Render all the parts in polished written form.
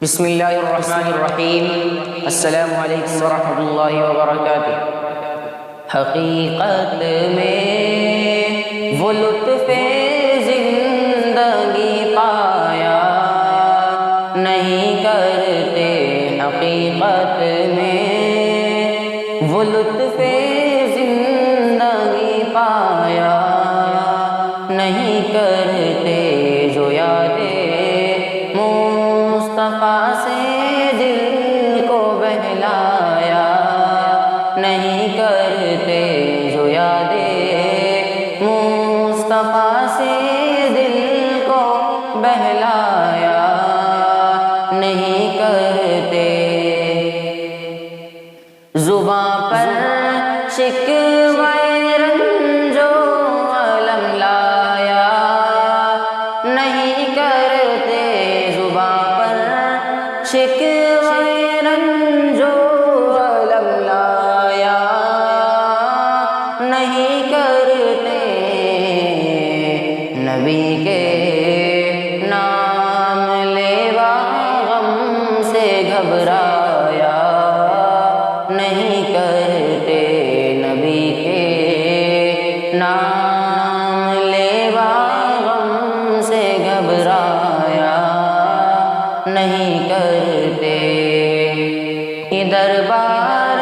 بسم اللہ الرحمن الرحیم۔ السلام علیکم ورحمۃ اللہ وبرکاتہ۔ حقیقت میں وہ لطف زندگی پایا نہیں کرتے، حقیقت میں وہ لطف زندگی پایا نہیں کرتے، جو یادیں مصطفیٰ سے دل کو بہلایا نہیں کرتے، جو یادیں مصطفیٰ سے دل کو بہلایا نہیں کرتے، زباں پر شکوے رنج و الم لایا نہیں کرتے، زباں پر شکوے رنج و الم لایا نہیں کرتے، نبی کے نام لیوا غم سے گھبرایا نہیں کرتے، نبی کے نام لیوا غم سے گھبرایا نہیں کرتے، یہ دربار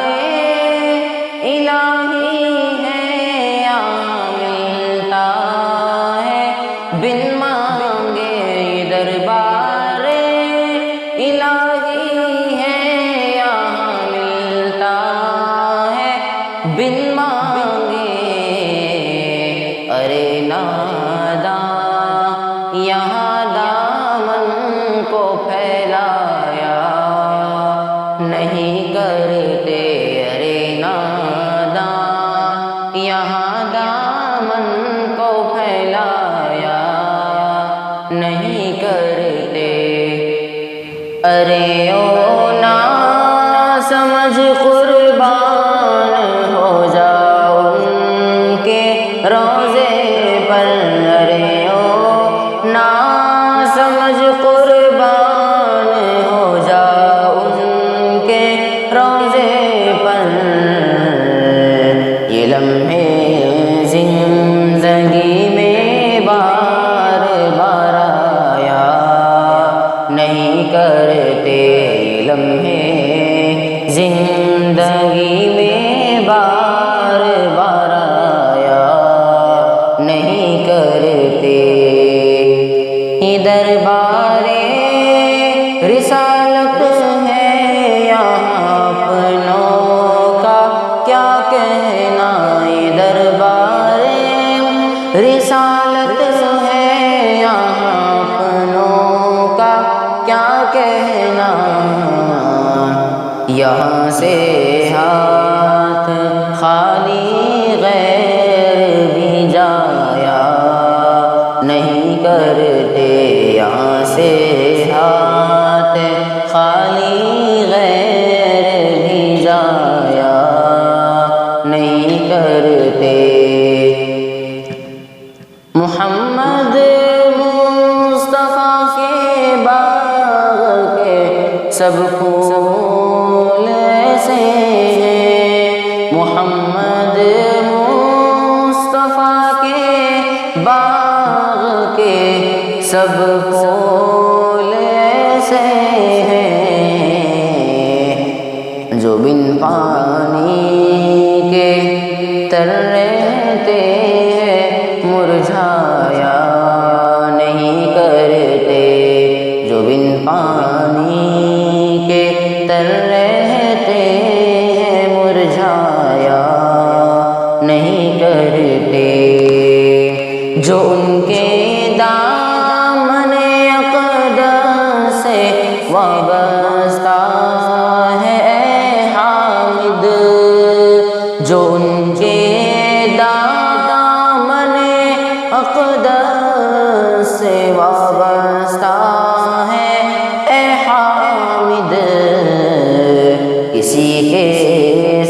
الہی ہے یہاں ملتا ہے بن مانگے، یہ دربار الہی ہے یہاں ملتا ہے بن مانگے، ارے ناداں یہاں دامن کو پھیلایا نہیں کرتے، ارے ناداں یہاں دامن کو پھیلایا نہیں کرتے، ارے او نا سمجھ قربان ہو جاؤ ان کے روضے پر، ارے او نا سمجھ قربان ہو جاؤ ان کے روضے پر، یہ لمحے زندگی میں بار بار آیا نہیں کرتے، یہ لمحے زندگی میں بار بار آیا نہیں کرتے، یہ دربار رسالت ہے یہاں اپنوں کا کیا کہنا، یہ دربار رسالت ہے یہاں اپنوں کا کیا کہنا، یہاں سے ہاتھ خالی غیر بھی جایا نہیں کرتے، یہاں سے ہاتھ خالی غیر بھی جایا نہیں کرتے، محمد مصطفیٰ کے باغ کے سب پھول ایسے ہیں، محمد مصطفیٰ کے باغ کے سب پھول ایسے ہیں، جو بن پانی کے تر رہتے ہیں مرجھایا نہیں کرتے، جو بن پانی کے تر رہتے ہیں مرجھایا نہیں کرتے، جو ان کے دامن اقدس سے وابستہ ہے اے حامد، جو ان کے دامن اقدس سے وابستہ ہے اے حامد، کسی کے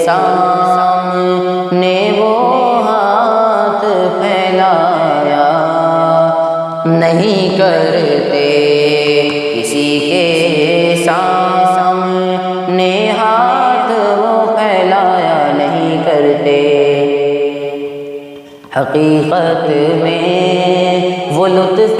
سامنے وہ ہاتھ پھیلایا نہیں کرتے، کسی کے سامنے ہاتھ وہ پھیلایا نہیں کرتے، حقیقت میں وہ لطف